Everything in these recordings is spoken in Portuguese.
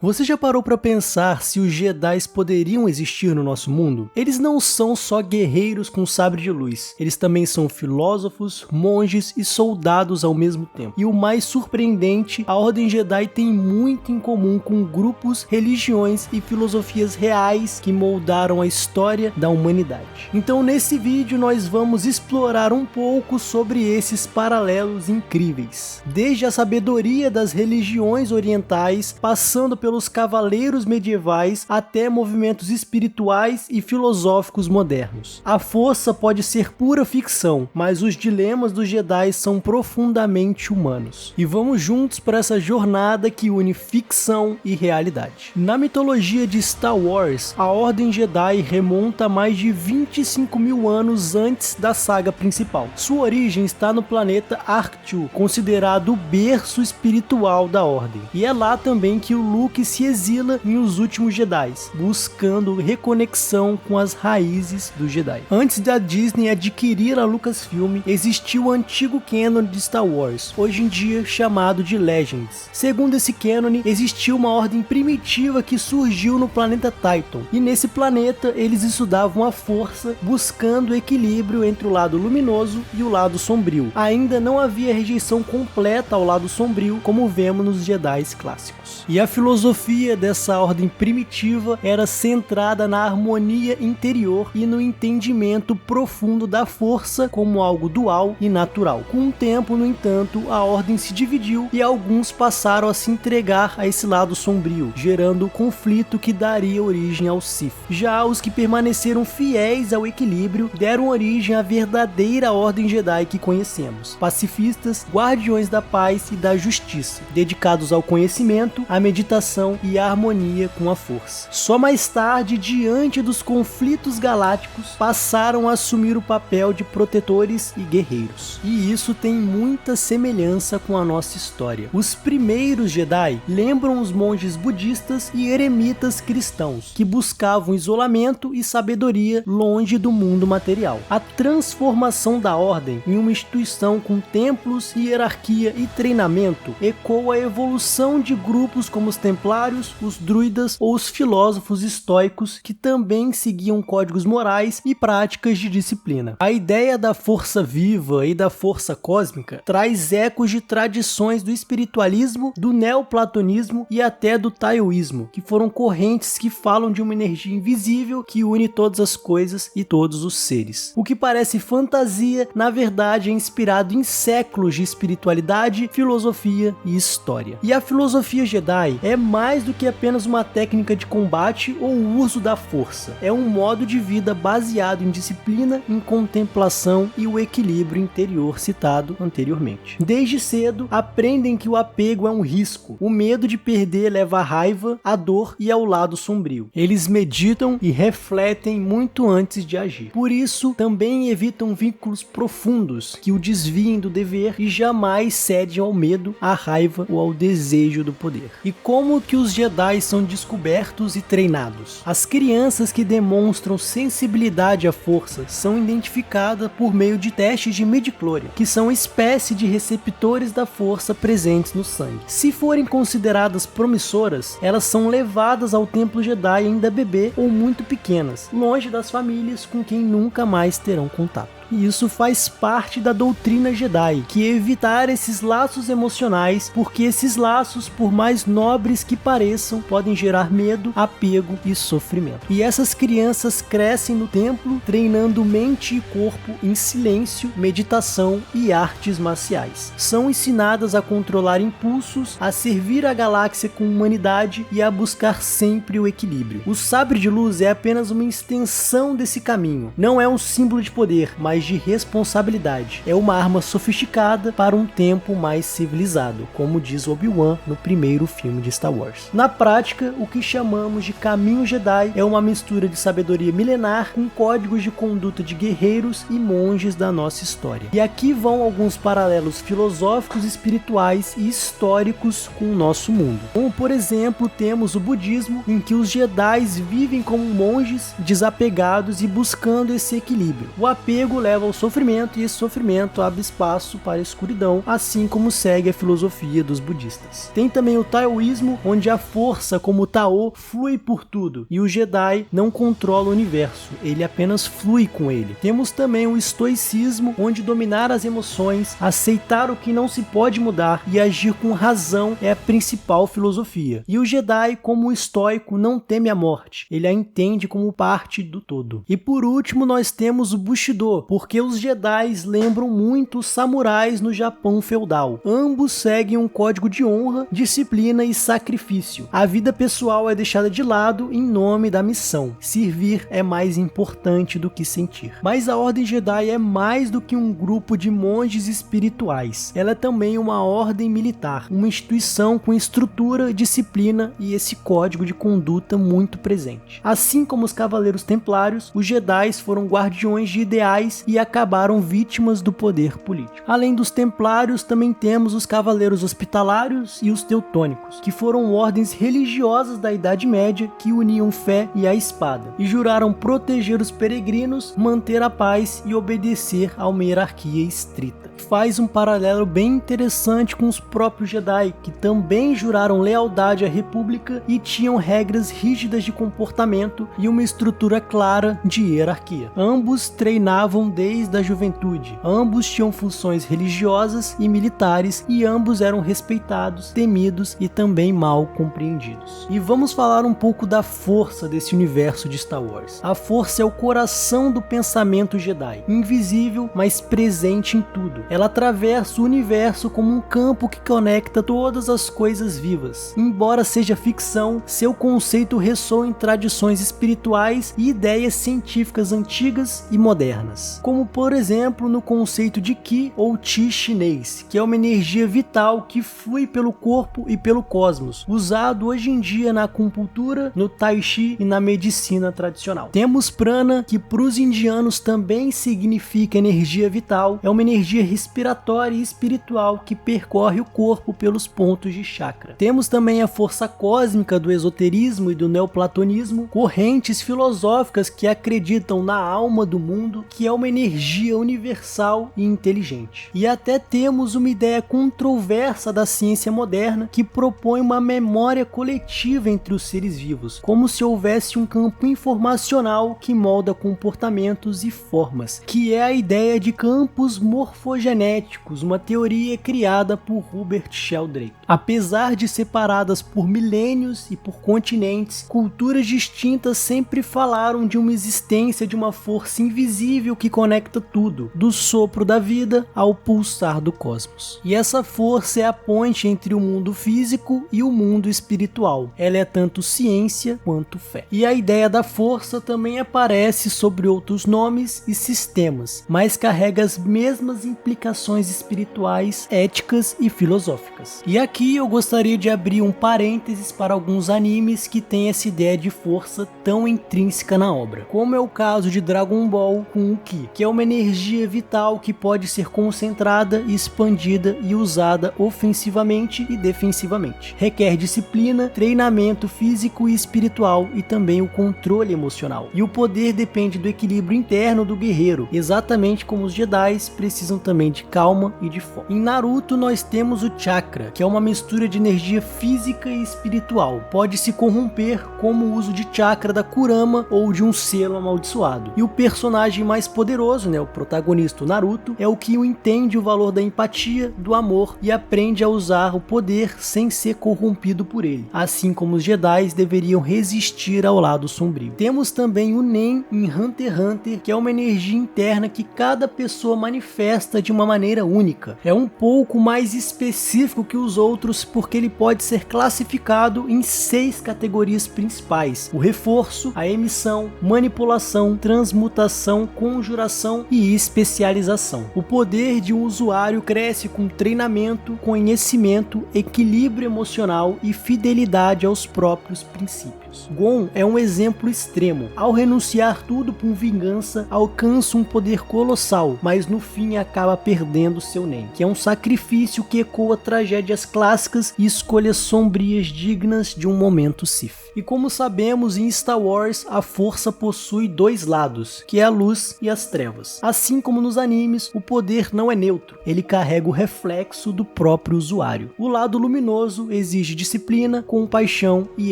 Você já parou para pensar se os Jedi poderiam existir no nosso mundo? Eles não são só guerreiros com sabre de luz, eles também são filósofos, monges e soldados ao mesmo tempo. E o mais surpreendente, a Ordem Jedi tem muito em comum com grupos, religiões e filosofias reais que moldaram a história da humanidade. Então nesse vídeo nós vamos explorar um pouco sobre esses paralelos incríveis. Desde a sabedoria das religiões orientais, passando pelos cavaleiros medievais até movimentos espirituais e filosóficos modernos. A força pode ser pura ficção, mas os dilemas dos Jedi são profundamente humanos. E vamos juntos para essa jornada que une ficção e realidade. Na mitologia de Star Wars, a Ordem Jedi remonta a mais de 25 mil anos antes da saga principal. Sua origem está no planeta Arctu, considerado o berço espiritual da Ordem. E é lá também que o Luke se exila em Os Últimos Jedi, buscando reconexão com as raízes do Jedi. Antes da Disney adquirir a Lucasfilm, existiu o antigo canon de Star Wars, hoje em dia chamado de Legends. Segundo esse canon, existiu uma ordem primitiva que surgiu no planeta Titan, e nesse planeta eles estudavam a força, buscando o equilíbrio entre o lado luminoso e o lado sombrio. Ainda não havia rejeição completa ao lado sombrio, como vemos nos Jedi clássicos. E a filosofia dessa ordem primitiva era centrada na harmonia interior e no entendimento profundo da força como algo dual e natural. Com o tempo, no entanto, a ordem se dividiu e alguns passaram a se entregar a esse lado sombrio, gerando o conflito que daria origem ao Sith. Já os que permaneceram fiéis ao equilíbrio deram origem à verdadeira Ordem Jedi que conhecemos. Pacifistas, guardiões da paz e da justiça, dedicados ao conhecimento, à meditação e a harmonia com a força. Só mais tarde, diante dos conflitos galácticos, passaram a assumir o papel de protetores e guerreiros. E isso tem muita semelhança com a nossa história. Os primeiros Jedi lembram os monges budistas e eremitas cristãos, que buscavam isolamento e sabedoria longe do mundo material. A transformação da ordem em uma instituição com templos, hierarquia e treinamento ecoa a evolução de grupos como os templários, os druidas ou os filósofos estoicos, que também seguiam códigos morais e práticas de disciplina. A ideia da força viva e da força cósmica traz ecos de tradições do espiritualismo, do neoplatonismo e até do taoísmo, que foram correntes que falam de uma energia invisível que une todas as coisas e todos os seres. O que parece fantasia, na verdade é inspirado em séculos de espiritualidade, filosofia e história. E a filosofia Jedi é mais do que apenas uma técnica de combate ou uso da força. É um modo de vida baseado em disciplina, em contemplação e o equilíbrio interior citado anteriormente. Desde cedo, aprendem que o apego é um risco. O medo de perder leva à raiva, à dor e ao lado sombrio. Eles meditam e refletem muito antes de agir. Por isso, também evitam vínculos profundos que o desviem do dever e jamais cedem ao medo, à raiva ou ao desejo do poder. E como que os Jedi são descobertos e treinados? As crianças que demonstram sensibilidade à força são identificadas por meio de testes de midi-chlorian, que são espécie de receptores da força presentes no sangue. Se forem consideradas promissoras, elas são levadas ao templo Jedi ainda bebê ou muito pequenas, longe das famílias com quem nunca mais terão contato. E isso faz parte da doutrina Jedi, que é evitar esses laços emocionais, porque esses laços, por mais nobres que pareçam, podem gerar medo, apego e sofrimento. E essas crianças crescem no templo, treinando mente e corpo em silêncio, meditação e artes marciais. São ensinadas a controlar impulsos, a servir a galáxia com humanidade e a buscar sempre o equilíbrio. O sabre de luz é apenas uma extensão desse caminho. Não é um símbolo de poder, mas de responsabilidade. É uma arma sofisticada para um tempo mais civilizado, como diz Obi-Wan no primeiro filme de Star Wars. Na prática, o que chamamos de caminho Jedi é uma mistura de sabedoria milenar com códigos de conduta de guerreiros e monges da nossa história. E aqui vão alguns paralelos filosóficos, espirituais e históricos com o nosso mundo. Como, por exemplo, temos o budismo, em que os Jedi vivem como monges desapegados e buscando esse equilíbrio. O apego leva leva ao sofrimento e esse sofrimento abre espaço para a escuridão, assim como segue a filosofia dos budistas. Tem também o taoísmo, onde a força, como o Tao, flui por tudo e o Jedi não controla o universo, ele apenas flui com ele. Temos também o estoicismo, onde dominar as emoções, aceitar o que não se pode mudar e agir com razão é a principal filosofia. E o Jedi, como o estoico, não teme a morte, ele a entende como parte do todo. E por último nós temos o Bushido, porque os Jedi lembram muito os samurais no Japão feudal. Ambos seguem um código de honra, disciplina e sacrifício. A vida pessoal é deixada de lado em nome da missão. Servir é mais importante do que sentir. Mas a Ordem Jedi é mais do que um grupo de monges espirituais. Ela é também uma ordem militar, uma instituição com estrutura, disciplina e esse código de conduta muito presente. Assim como os Cavaleiros Templários, os Jedi foram guardiões de ideais e acabaram vítimas do poder político. Além dos Templários, também temos os Cavaleiros Hospitalários e os Teutônicos, que foram ordens religiosas da Idade Média que uniam fé e a espada, e juraram proteger os peregrinos, manter a paz e obedecer a uma hierarquia estrita. Faz um paralelo bem interessante com os próprios Jedi, que também juraram lealdade à República e tinham regras rígidas de comportamento e uma estrutura clara de hierarquia. Ambos treinavam desde a juventude, ambos tinham funções religiosas e militares e ambos eram respeitados, temidos e também mal compreendidos. E vamos falar um pouco da força desse universo de Star Wars. A força é o coração do pensamento Jedi, invisível, mas presente em tudo. Ela atravessa o universo como um campo que conecta todas as coisas vivas. Embora seja ficção, seu conceito ressoa em tradições espirituais e ideias científicas antigas e modernas, como por exemplo no conceito de Qi ou Chi chinês, que é uma energia vital que flui pelo corpo e pelo cosmos, usado hoje em dia na acupuntura, no Tai Chi e na medicina tradicional. Temos Prana, que para os indianos também significa energia vital, é uma energia respiratória e espiritual que percorre o corpo pelos pontos de chakra. Temos também a força cósmica do esoterismo e do neoplatonismo, correntes filosóficas que acreditam na alma do mundo, que é uma energia universal e inteligente. E até temos uma ideia controversa da ciência moderna que propõe uma memória coletiva entre os seres vivos, como se houvesse um campo informacional que molda comportamentos e formas, que é a ideia de campos morfogenéticos, uma teoria criada por Hubert Sheldrake. Apesar de separadas por milênios e por continentes, culturas distintas sempre falaram de uma existência de uma força invisível que conecta tudo, do sopro da vida ao pulsar do cosmos. E essa força é a ponte entre o mundo físico e o mundo espiritual. Ela é tanto ciência quanto fé. E a ideia da força também aparece sobre outros nomes e sistemas, mas carrega as mesmas implicações espirituais, éticas e filosóficas. E aqui eu gostaria de abrir um parênteses para alguns animes que têm essa ideia de força tão intrínseca na obra, como é o caso de Dragon Ball com o Ki, que é uma energia vital que pode ser concentrada, expandida e usada ofensivamente e defensivamente. Requer disciplina, treinamento físico e espiritual e também o controle emocional. E o poder depende do equilíbrio interno do guerreiro, exatamente como os Jedi precisam também de calma e de foco. Em Naruto nós temos o chakra, que é uma mistura de energia física e espiritual. Pode se corromper como o uso de chakra da Kurama ou de um selo amaldiçoado. E o personagem mais poderoso, o protagonista, o Naruto, é o que entende o valor da empatia, do amor e aprende a usar o poder sem ser corrompido por ele, assim como os Jedi deveriam resistir ao lado sombrio. Temos também o Nen em Hunter x Hunter, que é uma energia interna que cada pessoa manifesta de uma maneira única. É um pouco mais específico que os outros porque ele pode ser classificado em 6 categorias principais: o reforço, a emissão, manipulação, transmutação, conjuração e especialização. O poder de um usuário cresce com treinamento, conhecimento, equilíbrio emocional e fidelidade aos próprios princípios. Gon é um exemplo extremo. Ao renunciar tudo por vingança, alcança um poder colossal, mas no fim acaba perdendo seu Nen, que é um sacrifício que ecoa tragédias clássicas clássicas e escolhas sombrias dignas de um momento Sith. E como sabemos, em Star Wars a força possui dois lados, que é a luz e as trevas. Assim como nos animes, o poder não é neutro, ele carrega o reflexo do próprio usuário. O lado luminoso exige disciplina, compaixão e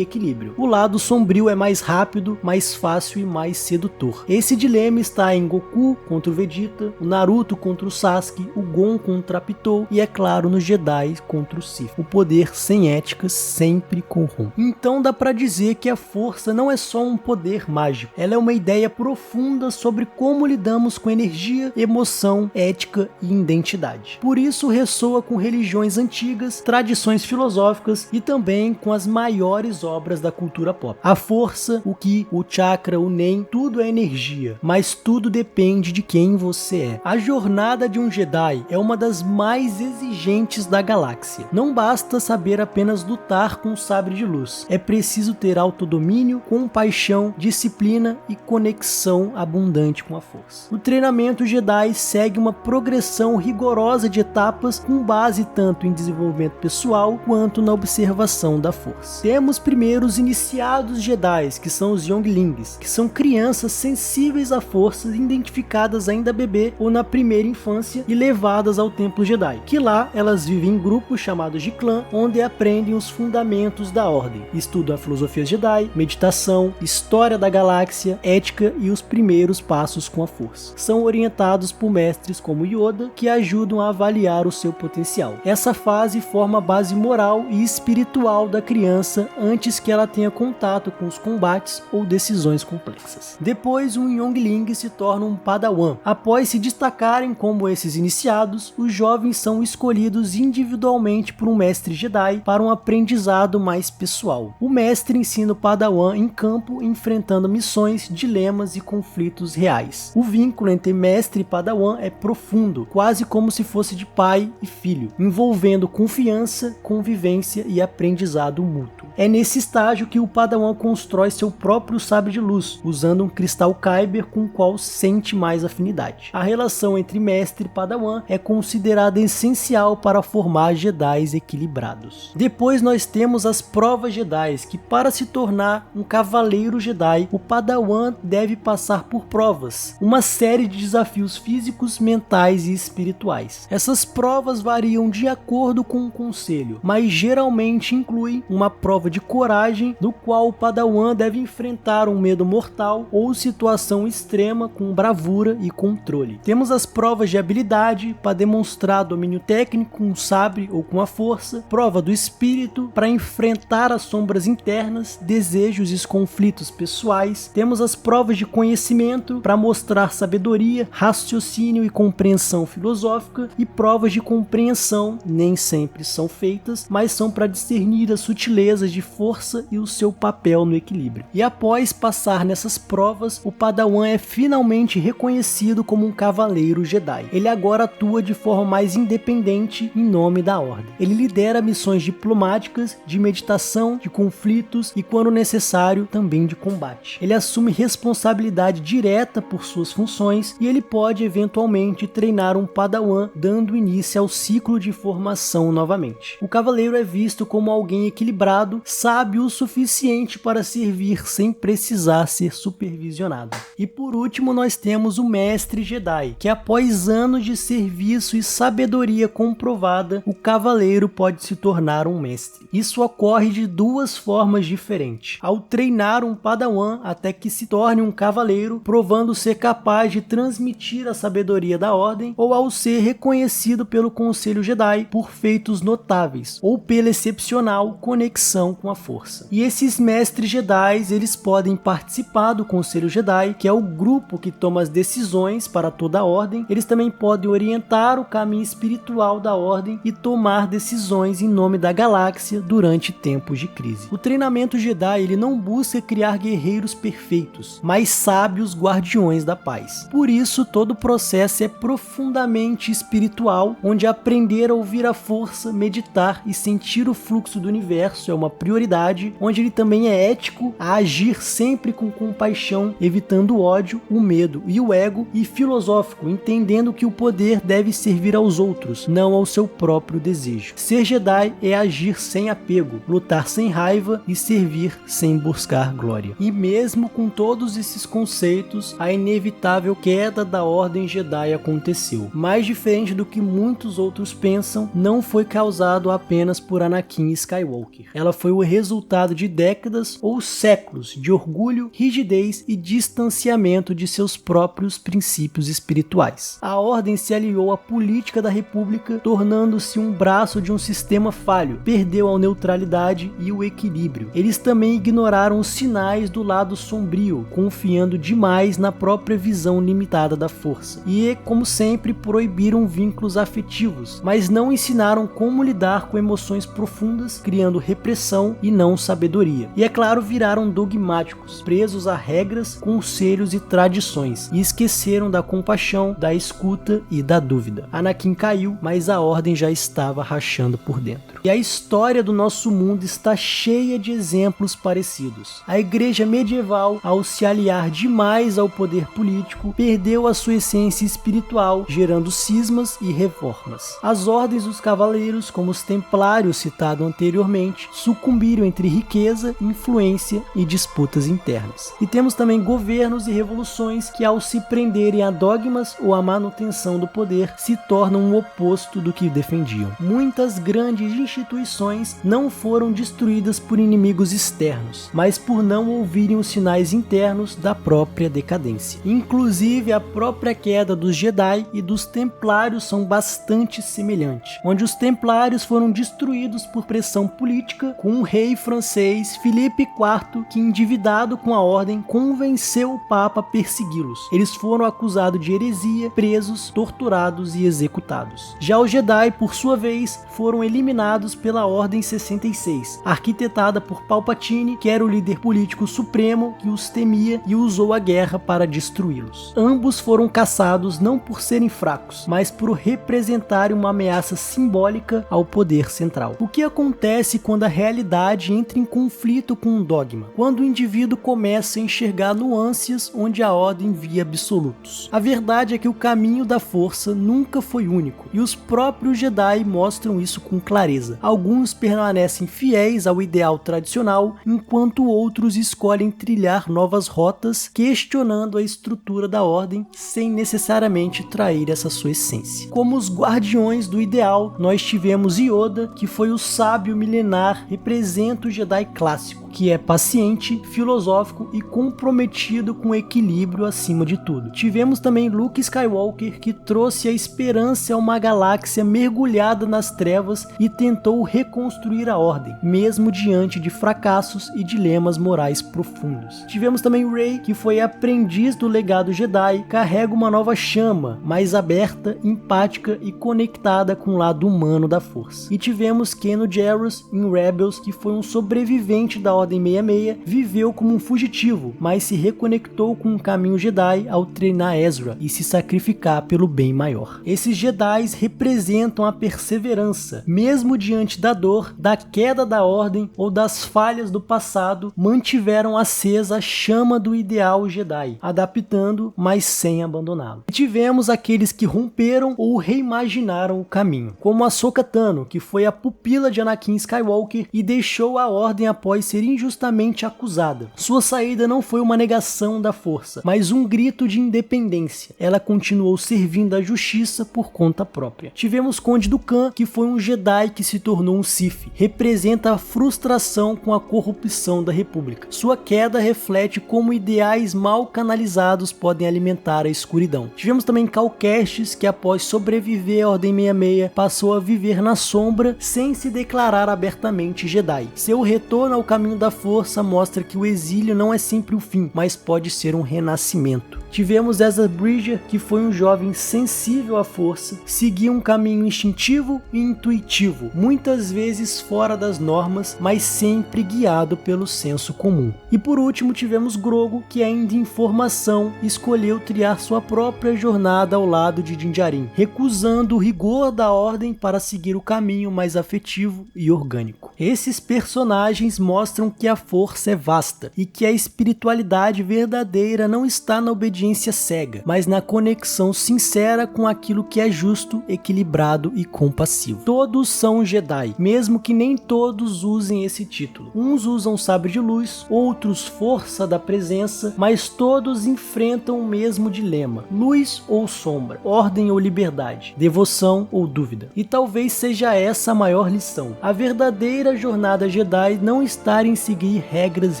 equilíbrio. O lado sombrio é mais rápido, mais fácil e mais sedutor. Esse dilema está em Goku contra o Vegeta, o Naruto contra o Sasuke, o Gon contra a Pitou e, é claro, no Jedi contra o Sith. O poder sem ética sempre corrompe. Então dá pra dizer que a força não é só um poder mágico, ela é uma ideia profunda sobre como lidamos com energia, emoção, ética e identidade. Por isso ressoa com religiões antigas, tradições filosóficas e também com as maiores obras da cultura pop. A força, o Ki, o chakra, o Nen, tudo é energia, mas tudo depende de quem você é. A jornada de um Jedi é uma das mais exigentes da galáxia. Não basta saber apenas lutar com o sabre de luz, é preciso ter autodomínio, compaixão, disciplina e conexão abundante com a força. O treinamento Jedi segue uma progressão rigorosa de etapas com base tanto em desenvolvimento pessoal quanto na observação da força. Temos primeiro os iniciados Jedi, que são os Younglings, que são crianças sensíveis à força, identificadas ainda bebê ou na primeira infância e levadas ao templo Jedi, que lá elas vivem em grupos chamados de clã, onde aprendem os fundamentos da ordem, estudam a filosofia Jedi, meditação, história da galáxia, ética e os primeiros passos com a força. São orientados por mestres como Yoda, que ajudam a avaliar o seu potencial. Essa fase forma a base moral e espiritual da criança antes que ela tenha contato com os combates ou decisões complexas. Depois, um Youngling se torna um Padawan. Após se destacarem como esses iniciados, os jovens são escolhidos individualmente por um mestre Jedi para um aprendizado mais pessoal. O mestre ensina o Padawan em campo, enfrentando missões, dilemas e conflitos reais. O vínculo entre mestre e Padawan é profundo, quase como se fosse de pai e filho, envolvendo confiança, convivência e aprendizado mútuo. É nesse estágio que o Padawan constrói seu próprio sabre de luz, usando um cristal Kyber com o qual sente mais afinidade. A relação entre mestre e Padawan é considerada essencial para formar Jedis equilibrados. Depois nós temos as provas Jedi, que para se tornar um cavaleiro Jedi, o Padawan deve passar por provas, uma série de desafios físicos, mentais e espirituais. Essas provas variam de acordo com o conselho, mas geralmente incluem uma prova de coragem, no qual o Padawan deve enfrentar um medo mortal ou situação extrema com bravura e controle. Temos as provas de habilidade, para demonstrar domínio técnico com o sabre ou com a força, prova do espírito, para enfrentar as sombras internas, desejos e conflitos pessoais. Temos as provas de conhecimento, para mostrar sabedoria, raciocínio e compreensão filosófica, e provas de compreensão, nem sempre são feitas, mas são para discernir as sutilezas de força e o seu papel no equilíbrio. E após passar nessas provas, o Padawan é finalmente reconhecido como um cavaleiro Jedi. Ele agora atua de forma mais independente em nome da ordem. Ele lidera missões diplomáticas, de meditação, de conflitos e, quando necessário, também de combate. Ele assume responsabilidade direta por suas funções e ele pode eventualmente treinar um Padawan, dando início ao ciclo de formação novamente. O cavaleiro é visto como alguém equilibrado, sábio o suficiente para servir sem precisar ser supervisionado. E por último nós temos o mestre Jedi, que após anos de serviço e sabedoria comprovada, o cavaleiro pode se tornar um mestre. Isso ocorre de duas formas diferentes: ao treinar um Padawan até que se torne um cavaleiro, provando ser capaz de transmitir a sabedoria da ordem, ou ao ser reconhecido pelo Conselho Jedi por feitos notáveis, ou pela excepcional conexão com a força. E esses mestres Jedi, eles podem participar do Conselho Jedi, que é o grupo que toma as decisões para toda a ordem. Eles também podem orientar o caminho espiritual da ordem e tomar decisões em nome da galáxia durante tempos de crise. O treinamento Jedi, ele não busca criar guerreiros perfeitos, mas sábios guardiões da paz. Por isso, todo o processo é profundamente espiritual, onde aprender a ouvir a força, meditar e sentir o fluxo do universo é uma prioridade, onde ele também é ético a agir sempre com compaixão, evitando o ódio, o medo e o ego, e filosófico, entendendo que o poder deve servir aos outros, não ao seu próprio desejo. Ser Jedi é agir sem apego, lutar sem raiva e servir sem buscar glória. E mesmo com todos esses conceitos, a inevitável queda da Ordem Jedi aconteceu. Mais diferente do que muitos outros pensam, não foi causado apenas por Anakin Skywalker. Ela foi o resultado de décadas ou séculos de orgulho, rigidez e distanciamento de seus próprios princípios espirituais. A Ordem se aliou à política da República, tornando-se um braço de um sistema falho, perdeu a neutralidade e o equilíbrio. Eles também ignoraram os sinais do lado sombrio, confiando demais na própria visão limitada da força. E, como sempre, proibiram vínculos afetivos, mas não ensinaram como lidar com emoções profundas, criando repressão e não sabedoria. E, é claro, viraram dogmáticos, presos a regras, conselhos e tradições, e esqueceram da compaixão, da escuta e da dúvida. Anakin caiu, mas a Ordem já estava rachando por dentro. E a história do nosso mundo está cheia de exemplos parecidos. A igreja medieval, ao se aliar demais ao poder político, perdeu a sua essência espiritual, gerando cismas e reformas. As ordens dos cavaleiros, como os templários citado anteriormente, sucumbiram entre riqueza, influência e disputas internas. E temos também governos e revoluções que, ao se prenderem a dogmas ou a manutenção do poder, se tornam o oposto do que defendiam. Muitas grandes instituições não foram destruídas por inimigos externos, mas por não ouvirem os sinais internos da própria decadência. Inclusive, a própria queda dos Jedi e dos Templários são bastante semelhantes, onde os Templários foram destruídos por pressão política, com um rei francês, Filipe IV, que, endividado com a Ordem, convenceu o Papa a persegui-los. Eles foram acusados de heresia, presos, torturados e executados. Já os Jedi, por sua vez, foram eliminados pela Ordem 66, arquitetada por Palpatine, que era o líder político supremo que os temia e usou a guerra para destruí-los. Ambos foram caçados não por serem fracos, mas por representarem uma ameaça simbólica ao poder central. O que acontece quando a realidade entra em conflito com um dogma? Quando o indivíduo começa a enxergar nuances onde a Ordem via absolutos. A verdade é que o caminho da força nunca foi único, e os próprios Jedi mostram isso com clareza. Alguns permanecem fiéis ao ideal tradicional, enquanto outros escolhem trilhar novas rotas, questionando a estrutura da Ordem sem necessariamente trair essa sua essência. Como os guardiões do ideal, nós tivemos Yoda, que foi o sábio milenar, representa o Jedi clássico, que é paciente, filosófico e comprometido com o equilíbrio acima de tudo. Tivemos também Luke Skywalker, que trouxe a esperança a uma galáxia mergulhada nas trevas e tentou reconstruir a Ordem, mesmo diante de fracassos e dilemas morais profundos. Tivemos também Rey, que foi aprendiz do legado Jedi, carrega uma nova chama, mais aberta, empática e conectada com o lado humano da força. E tivemos Kanan Jarrus em Rebels, que foi um sobrevivente da Ordem 66, viveu como um fugitivo, mas se reconectou com o caminho Jedi ao treinar Ezra e se sacrificar pelo bem maior. Esses Jedi representam a perseverança, mesmo diante da dor, da queda da Ordem ou das falhas do passado, mantiveram acesa a chama do ideal Jedi, adaptando, mas sem abandoná-lo. E tivemos aqueles que romperam ou reimaginaram o caminho, como Ahsoka Tano, que foi a pupila de Anakin Skywalker e deixou a Ordem após ser injustamente acusada. Sua saída não foi uma negação da força, mas um grito de independência. Ela continuou servindo a justiça por conta própria. Tivemos Conde Dooku, que foi um Jedi que se tornou um Sith. Representa a frustração com a corrupção da República. Sua queda reflete como ideais mal canalizados podem alimentar a escuridão. Tivemos também Cal Kestis, que após sobreviver à Ordem 66, passou a viver na sombra sem se declarar abertamente Jedi. Seu retorno ao caminho da força mostra que o exílio não é sempre o fim, mas pode ser um renascimento. Tivemos Ezra Bridger, que foi um jovem sensível à força, seguia um caminho instintivo e intuitivo, muitas vezes fora das normas, mas sempre guiado pelo senso comum. E por último tivemos Grogu, que ainda em formação escolheu trilhar sua própria jornada ao lado de Din Djarin, recusando o rigor da Ordem para seguir o caminho mais afetivo e orgânico. Esses personagens mostram que a força é vasta e que a espiritualidade verdadeira não está na obediência obediência cega, mas na conexão sincera com aquilo que é justo, equilibrado e compassivo. Todos são Jedi, mesmo que nem todos usem esse título. Uns usam sabre de luz, outros força da presença, mas todos enfrentam o mesmo dilema: luz ou sombra, ordem ou liberdade, devoção ou dúvida. E talvez seja essa a maior lição. A verdadeira jornada Jedi não está em seguir regras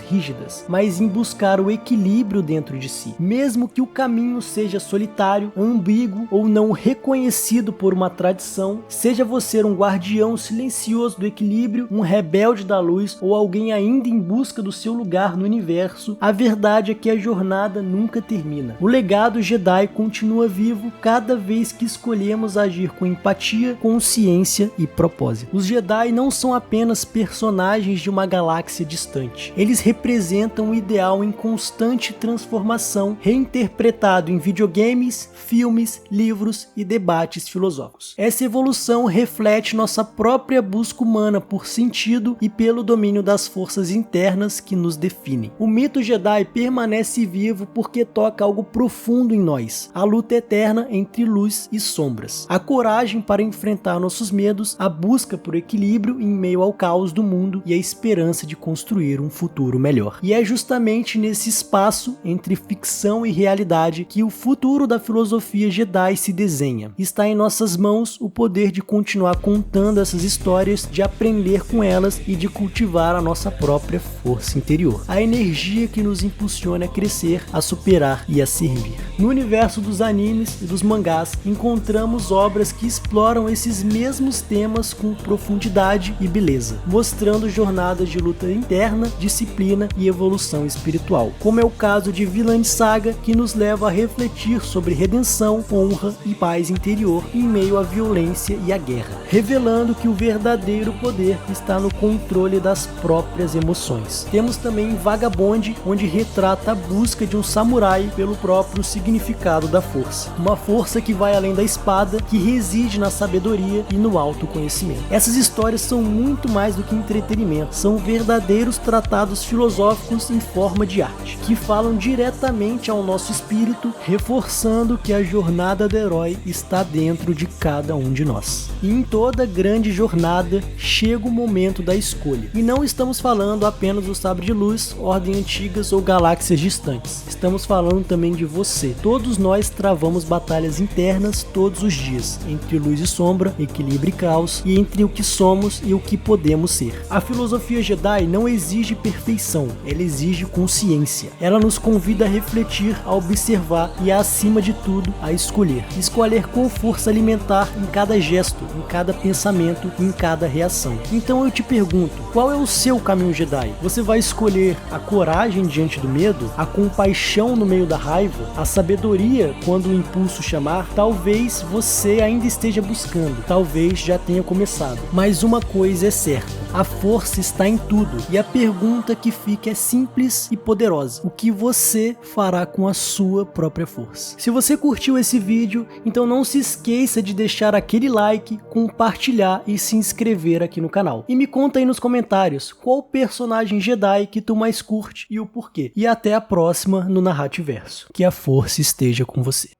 rígidas, mas em buscar o equilíbrio dentro de si. Mesmo que o caminho seja solitário, ambíguo ou não reconhecido por uma tradição, seja você um guardião silencioso do equilíbrio, um rebelde da luz ou alguém ainda em busca do seu lugar no universo, a verdade é que a jornada nunca termina. O legado Jedi continua vivo cada vez que escolhemos agir com empatia, consciência e propósito. Os Jedi não são apenas personagens de uma galáxia distante. Eles representam o ideal em constante transformação, reinterpretado em videogames, filmes, livros e debates filosóficos. Essa evolução reflete nossa própria busca humana por sentido e pelo domínio das forças internas que nos definem. O mito Jedi permanece vivo porque toca algo profundo em nós: a luta eterna entre luz e sombras, a coragem para enfrentar nossos medos, a busca por equilíbrio em meio ao caos do mundo e a esperança de construir um futuro melhor. E é justamente nesse espaço entre ficção e realidade que o futuro da filosofia Jedi se desenha. Está em nossas mãos o poder de continuar contando essas histórias, de aprender com elas e de cultivar a nossa própria força interior, a energia que nos impulsiona a crescer, a superar e a servir. No universo dos animes e dos mangás, encontramos obras que exploram esses mesmos temas com profundidade e beleza, mostrando jornadas de luta interna, disciplina e evolução espiritual, como é o caso de Vinland Saga, que nos leva a refletir sobre redenção, honra e paz interior em meio à violência e à guerra, revelando que o verdadeiro poder está no controle das próprias emoções. Temos também Vagabond, onde retrata a busca de um samurai pelo próprio significado da força, uma força que vai além da espada, que reside na sabedoria e no autoconhecimento. Essas histórias são muito mais do que entretenimento, são verdadeiros tratados filosóficos em forma de arte, que falam diretamente ao nosso espírito, reforçando que a jornada do herói está dentro de cada um de nós. E em toda grande jornada chega o momento da escolha. E não estamos falando apenas do sabre de luz, ordem antigas ou galáxias distantes. Estamos falando também de você. Todos nós travamos batalhas internas todos os dias, entre luz e sombra, equilíbrio e caos, e entre o que somos e o que podemos ser. A filosofia Jedi não exige perfeição, ela exige consciência. Ela nos convida a refletir, a observar e, acima de tudo, a escolher. Escolher qual força alimentar em cada gesto, em cada pensamento, em cada reação. Então eu te pergunto, qual é o seu caminho Jedi? Você vai escolher a coragem diante do medo, a compaixão no meio da raiva, a sabedoria quando o impulso chamar? Talvez você ainda esteja buscando, talvez já tenha começado. Mas uma coisa é certa: a força está em tudo, e a pergunta que fica é simples e poderosa: o que você fará com a sua própria força? Se você curtiu esse vídeo, então não se esqueça de deixar aquele like, compartilhar e se inscrever aqui no canal. E me conta aí nos comentários qual personagem Jedi que tu mais curte e o porquê. E até a próxima no Narrativerso. Que a força esteja com você.